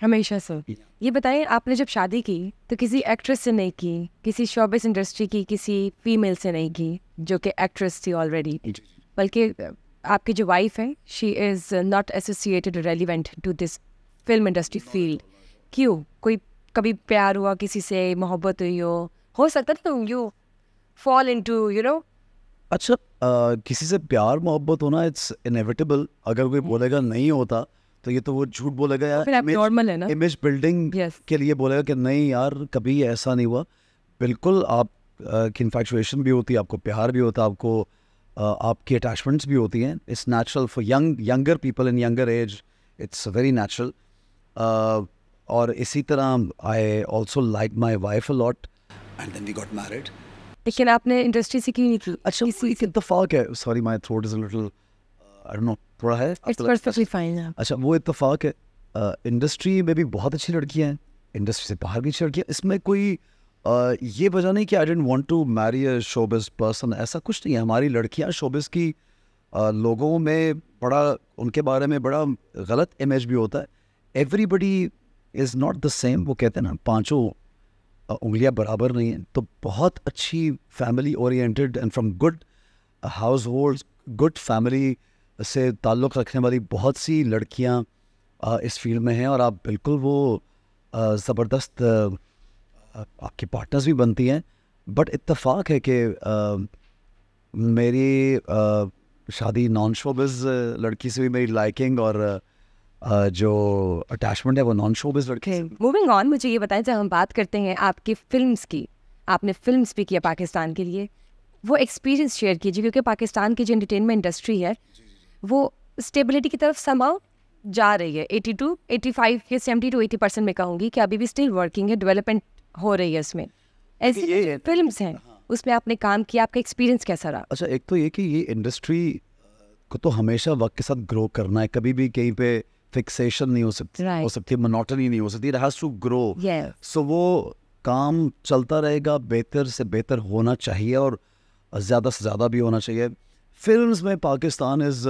हमेशा से। ये बताइए, आपने जब शादी की तो किसी एक्ट्रेस से नहीं की, किसी शोबिस इंडस्ट्री की किसी फीमेल से नहीं की जो कि एक्ट्रेस थी ऑलरेडी, बल्कि आपकी जो वाइफ है she is not associated relevant to this film industry field. क्यों? कोई कभी प्यार हुआ किसी से, मोहब्बत हुई हो सकता है तुम you fall into you know. अच्छा, किसी से प्यार मोहब्बत होना इट्स इनएविटेबल। अगर कोई बोलेगा नहीं होता तो ये तो वो झूठ बोलेगा यार, फिर नॉर्मल है ना। Image building Yes. के लिए बोलेगा कि नहीं यार कभी ऐसा नहीं हुआ। बिल्कुल, आप की इन्फैक्चुएशन भी होती है, आपको प्यार भी होता है, आपको आपकी अटैचमेंट्स भी होती हैं। It's natural for younger people in younger age, it's very natural. और इसी तरह I also like my wife a lot and then we got married. लेकिन आपने इंडस्ट्री से क्यों नहीं की? अच्छा, वो एक इत्तेफाक है, sorry my throat is a little I don't know, थोड़ा है। It's perfectly fine. अच्छा, वो इत्तेफाक है, इंडस्ट्री में भी बहुत अच्छी लड़कियां हैं, इंडस्ट्री से बाहर भी अच्छी लड़कियां। इसमें कोई ये वजह नहीं कि I didn't want to marry a showbiz person, ऐसा कुछ नहीं है। हमारी लड़कियां शोबिज की लोगों में बड़ा, उनके बारे में बड़ा गलत इमेज भी होता है। Everybody is not the same. वो कहते हैं ना, पांचों उंगलियां बराबर नहीं हैं। तो बहुत अच्छी family oriented and from good house hold, good family से ताल्लुक़ रखने वाली बहुत सी लड़कियां इस फील्ड में हैं, और आप बिल्कुल वो ज़बरदस्त आपकी पार्टनर्स भी बनती हैं। बट इत्तेफाक है कि मेरी शादी नॉन शोबिज़ लड़की से भी मेरी लाइकिंग और जो अटैचमेंट है वो नॉन शोबिज़ लड़की से। मूविंग ऑन, मुझे ये बताएं, जब हम बात करते हैं आपकी फिल्म्स की, आपने फिल्म्स भी किया पाकिस्तान के लिए, वो एक्सपीरियंस शेयर कीजिए, क्योंकि पाकिस्तान की जो एंटरटेनमेंट इंडस्ट्री है वो स्टेबिलिटी की तरफ समाउ जा रही है। 82, 85 या 70 to 80% में कहूँगी कि अभी भी स्टिल वर्किंग है, डेवलपमेंट हो रही है उसमें। ऐसी फिल्म्स हैं उसमें आपने काम किया, आपका एक्सपीरियंस कैसा रहा? अच्छा, एक तो ये कि ये इंडस्ट्री को तो हमेशा वक्त के साथ ग्रो करना है, कभी भी कहीं पे फिक्सेशन नहीं हो सकती, Right. हो सकती है मोनोटनी नहीं हो सकती, it has to grow. Yes. So वो काम चलता रहेगा, बेहतर से बेहतर होना चाहिए और ज़्यादा से ज़्यादा भी होना चाहिए। फिल्म्स में Pakistan is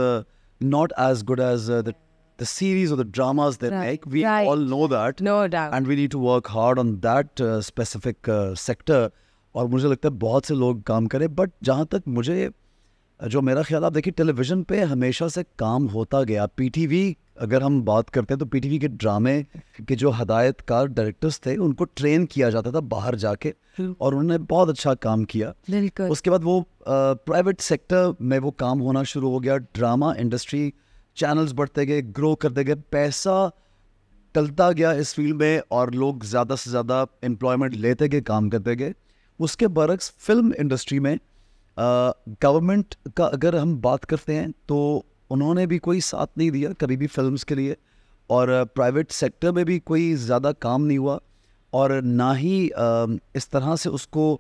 not as good as the series or the dramas they Right. make. We Right. all know that. No doubt. And we need to work hard on that specific sector. और मुझे लगता है बहुत से लोग काम करें, बट जहाँ तक मुझे, जो मेरा ख्याल, आप देखिए टेलीविज़न पे हमेशा से काम होता गया। पीटीवी अगर हम बात करते हैं तो पीटीवी के ड्रामे के जो हदायतकार डायरेक्टर्स थे उनको ट्रेन किया जाता था बाहर जाके, और उन्होंने बहुत अच्छा काम किया। बिल्कुल। उसके बाद वो प्राइवेट सेक्टर में वो काम होना शुरू हो गया, ड्रामा इंडस्ट्री, चैनल्स बढ़ते गए, ग्रो करते गए, पैसा टलता गया इस फील्ड में, और लोग ज़्यादा से ज़्यादा एम्प्लॉयमेंट लेते गए, काम करते गए। उसके बरक्स फिल्म इंडस्ट्री में गवर्नमेंट का अगर हम बात करते हैं तो उन्होंने भी कोई साथ नहीं दिया कभी भी फिल्म्स के लिए, और प्राइवेट सेक्टर में भी कोई ज़्यादा काम नहीं हुआ, और ना ही इस तरह से उसको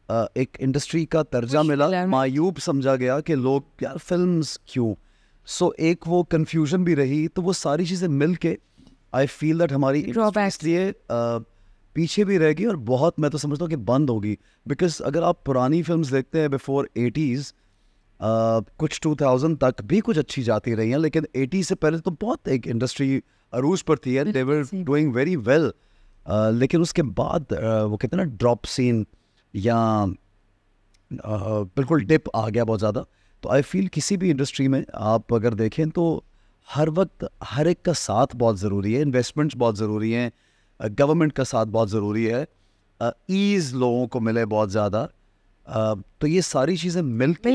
एक इंडस्ट्री का दर्जा मिला। मायूब समझा गया कि लोग यार फिल्म्स क्यों। सो एक वो कंफ्यूजन भी रही। तो वो सारी चीज़ें मिल के आई फील दैट हमारी इसलिए पीछे भी रहेगी, और बहुत, मैं तो समझता हूँ कि बंद होगी। बिकॉज अगर आप पुरानी फिल्म्स देखते हैं बिफोर 80s, कुछ 2000 तक भी कुछ अच्छी जाती रही हैं, लेकिन 80 से पहले तो बहुत एक इंडस्ट्री अरूज पर थी, दे वर डूइंग वेरी वेल। लेकिन उसके बाद वो कहते हैं ना ड्रॉप सीन, या बिल्कुल डिप आ गया बहुत ज़्यादा। तो आई फील किसी भी इंडस्ट्री में आप अगर देखें तो हर वक्त हर एक का साथ बहुत ज़रूरी है, इन्वेस्टमेंट्स बहुत ज़रूरी हैं, गवर्नमेंट का साथ बहुत ज़रूरी है, ईज़ लोगों को मिले बहुत ज़्यादा। तो ये सारी चीज़ें मिलकर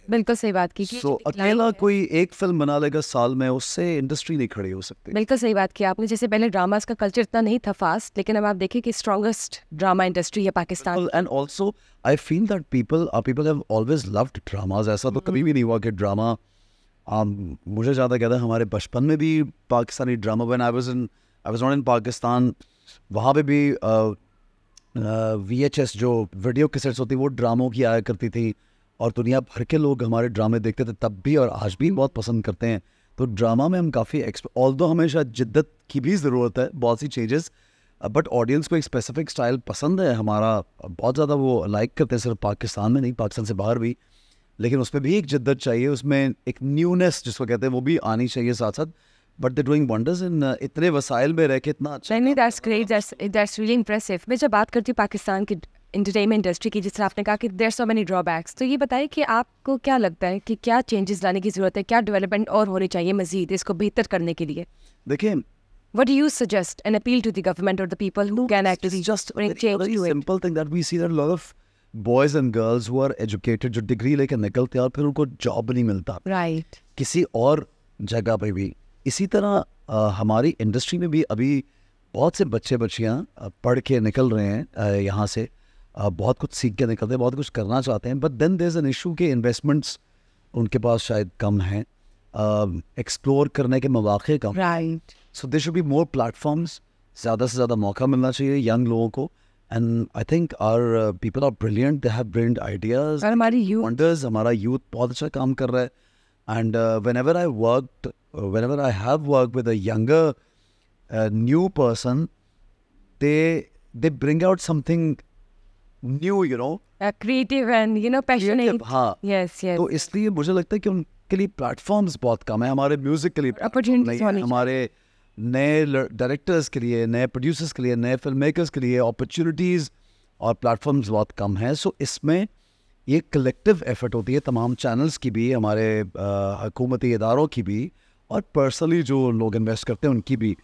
बिल्कुल सही बात की। सो अकेला कोई एक फिल्म बना लेगा साल में, उससे इंडस्ट्री नहीं खड़ी हो सकती। बिल्कुल सही बात की आपने। जैसे पहले ड्रामास का कल्चर इतना नहीं था फास्ट, लेकिन अब आप देखिए कि स्ट्रॉन्गेस्ट ड्रामा इंडस्ट्री है Pakistan. And also I feel that people have always loved dramas. ऐसा तो कभी भी नहीं हुआ कि ड्रामा, मुझे ज़्यादा कहता है हमारे बचपन में भी Pakistani drama, when I was not in Pakistan, वहाँ पे भी VHS जो वीडियो कैसेट्स होती वो ड्रामों की आया करती थी, और दुनिया भर के लोग हमारे ड्रामे देखते थे तब भी, और आज भी बहुत पसंद करते हैं। तो ड्रामा में हम काफ़ी ऑल्दो हमेशा जिद्दत की भी ज़रूरत है, बहुत सी चेंजेस, बट ऑडियंस को एक स्पेसिफिक स्टाइल पसंद है हमारा, बहुत ज़्यादा वो लाइक करते हैं, सिर्फ पाकिस्तान में नहीं, पाकिस्तान से बाहर भी। लेकिन उसमें भी एक जिद्दत चाहिए, उसमें एक न्यूनेस जिसको कहते हैं वो भी आनी चाहिए साथ साथ। But they doing wonders in इतने वसाइल में रह के इतना अच्छा नहीं, that's great, that's really impressive. मैं जब बात करती हूँ पाकिस्तान की एंटरटेनमेंट इंडस्ट्री की, जिस तरह आपने कहा कि देयर सो मेनी ड्रॉबैक्स, तो ये बताइए कि आपको क्या लगता है कि क्या चेंजेस लाने की ज़रूरत है, क्या डेवलपमेंट और होनी चाहिए मज़ीद इसको बेहतर करने के लिए? देखिए What do you suggest and appeal to the government or the people who can actually it's just bring very, change very to it? simple thing that we see that a lot of boys and girls who are educated जो degree लेके निकलते हैं और फिर उनको job नहीं मिलता Right. किसी और जगह पे भी। इसी तरह हमारी इंडस्ट्री में भी अभी बहुत से बच्चे बच्चियाँ पढ़ के निकल रहे हैं यहाँ से, बहुत कुछ सीख के निकलते हैं, बहुत कुछ करना चाहते हैं, but then there is an issue कि इन्वेस्टमेंट्स उनके पास शायद कम हैं, एक्सप्लोर करने के मौके कम। Right. So they should be more platforms, ज़्यादा से ज़्यादा मौका मिलना चाहिए यंग लोगों को। And I think our people are brilliant, they have brilliant ideas, और हमारी youth वंडर्स, हमारा यूथ बहुत अच्छा काम कर रहा है। And whenever I have worked with a younger new person, they bring out something new, you know, creative and passionate. creative, हाँ। Yes, yes. तो इसलिए मुझे लगता है कि उनके लिए प्लेटफॉर्म्स बहुत कम है, हमारे म्यूजिक के लिए platform Opportunities नहीं है, होनी हमारे नए डायरेक्टर्स के लिए, नए प्रोड्यूसर्स के लिए, नए फिल्म मेकर्स के लिए अपॉर्चुनिटीज़ और प्लेटफॉर्म्स बहुत कम है। सो इसमें ये कलेक्टिव एफर्ट होती है तमाम चैनल्स की भी, हमारे हुकूमती इदारों की भी, और पर्सनली जो लोग इन्वेस्ट करते हैं उनकी भी,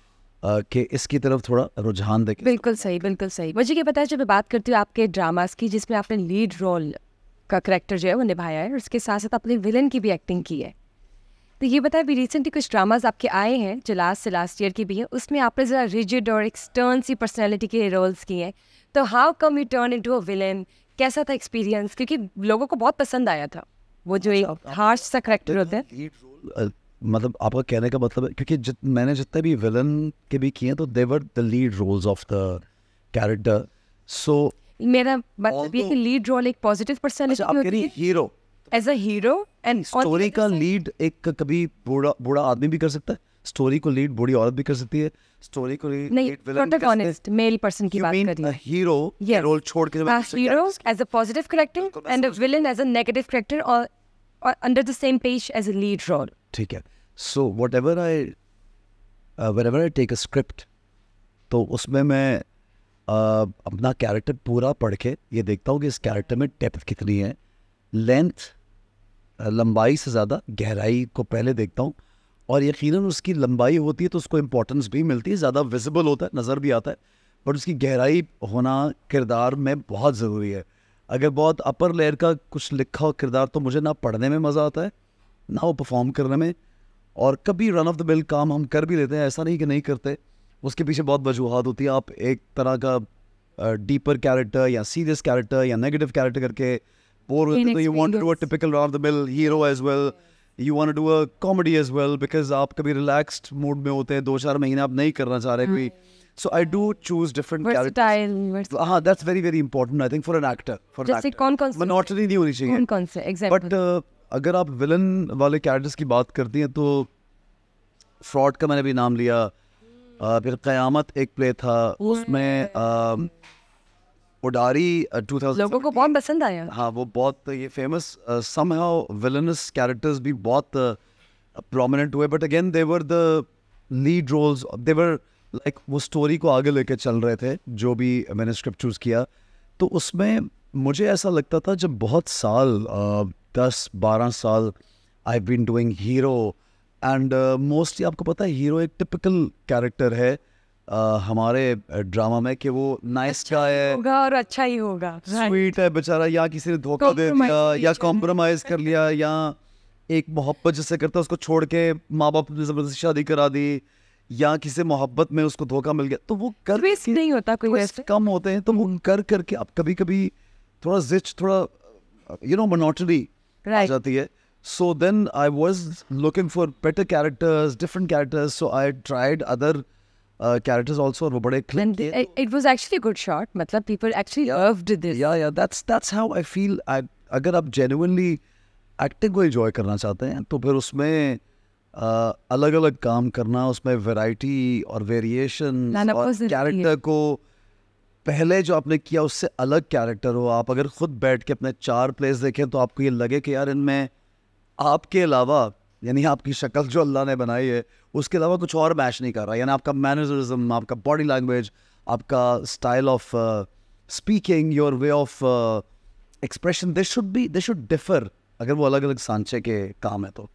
कि इसकी तरफ थोड़ा रुझान देखें। बिल्कुल सही, बिल्कुल सही। मुझे ये बताया, जब मैं बात करती हूँ आपके ड्रामास की जिसमें आपने लीड रोल का करेक्टर जो है वो निभाया है और उसके साथ साथ आपने विलन की भी एक्टिंग की है, तो ये बताया भी रिसेंटली कुछ ड्रामास आपके आए हैं जो लास्ट ईयर की भी है, उसमें आपने ज़रा रिजिड और एक स्टर्न सी पर्सनैलिटी के रोल्स किए हैं, तो how come U turn into a villain? कैसा था एक्सपीरियंस? क्योंकि लोगों को बहुत पसंद आया था वो जो एक हार्श सा करेक्टर होता है। लीड रोल, मतलब आपका कहने का मतलब है, क्योंकि मैंने जितने भी विलन के भी किए तो they were the lead roles of the character. So मेरा मतलब ये कि लीड रोल एक पॉजिटिव पर्सनैलिटी आप कह रही होती है hero, as a hero, and story का लीड एक कभी बूढ़ा आदमी भी कर सकता है, स्टोरी को लीड बूढ़ी औरत भी कर सकती है, स्टोरी को लीड नहीं, प्रोटैगनिस्ट मेल पर्सन की बात कर रही हूँ। हीरो रोल छोड़ के hero as a positive character and a villain as a negative character, और under the same page as a lead role. ठीक है। So whatever I take a script, तो उसमें मैं अपना कैरेक्टर पूरा पढ़ के ये देखता हूँ कि इस कैरेक्टर में डेप्थ कितनी है, लेंथ, लंबाई से ज़्यादा गहराई को पहले देखता हूँ, और यकीनन उसकी लंबाई होती है तो उसको इम्पोर्टेंस भी मिलती है, ज़्यादा विजिबल होता है, नज़र भी आता है, बट उसकी गहराई होना किरदार में बहुत ज़रूरी है। अगर बहुत अपर लेयर का कुछ लिखा हो किरदार तो मुझे ना पढ़ने में मज़ा आता है ना वो परफॉर्म करने में, और कभी रन ऑफ द मिल काम हम कर भी लेते हैं, ऐसा नहीं कि नहीं करते, उसके पीछे बहुत वजूहात होती है। आप एक तरह का डीपर कैरेक्टर या सीरियस कैरेक्टर या नेगेटिव कैरेक्टर करके बोर होते हैं, तो you want to do a typical run of the mill hero as well, you want to do a comedy as well, because आप कभी रिलैक्स्ड मूड में होते हैं, 2-4 महीने आप नहीं करना चाह रहे कोई। So I do choose different characters. हाँ, that's very very important I think for an actor. जैसे कौन-कौन से मोनोटनी नहीं होनी चाहिए, कौन से एग्जांपल? बट अगर आप विलन वाले कैरेक्टर्स की बात करती हैं तो फ्रॉड का मैंने भी नाम लिया, फिर क़यामत एक प्ले था, उसमें उडारी 2000 लोगों को बहुत पसंद आया। हाँ, वो बहुत ये फेमस समहाउ विलनस कैरेक्टर्स भी बहुत प्रोमिनेंट हुए, but again they were the lead roles, they were like वो स्टोरी को आगे लेके चल रहे थे जो भी मैंने स्क्रिप्ट चूज़ किया। तो उसमें मुझे ऐसा लगता था जब बहुत साल 10-12 साल I been doing hero, and mostly आपको पता है हीरो एक टिपिकल कैरेक्टर है हमारे ड्रामा में कि वो नाइस गाय है, होगा और अच्छा ही होगा, स्वीट है बेचारा, या किसी ने धोखा दे दिया या कॉम्प्रोमाइज कर लिया, या एक मोहब्बत जिससे करता है उसको छोड़ के माँ बाप ने जबरदस्ती शादी करा दी, या किसी मोहब्बत में उसको धोखा मिल गया, तो वो कर नहीं होता कोई वैसे कम होते हैं, तो वो कर करके अब कभी कभी थोड़ा जिच, थोड़ा मोनोटनी आ जाती है। So then I was looking for better characters, different characters. So I tried other characters also. और वो बड़े and it was actually a good shot. मतलब people actually loved this. Yeah, that's how I feel. अगर आप genuinely acting को enjoy करना चाहते हैं तो फिर उसमें अलग अलग काम करना, उसमें variety और variation और character को पहले जो आपने किया उससे अलग character हो। आप अगर खुद बैठ के अपने 4 plays देखें तो आपको ये लगे कि यार इनमें आपके अलावा, यानी आपकी शक्ल जो अल्लाह ने बनाई है उसके अलावा कुछ और मैच नहीं कर रहा, यानी आपका मैनरिज्म, आपका बॉडी लैंग्वेज, आपका style of speaking, your way of expression, they should differ अगर वो अलग अलग सांचे के काम है तो.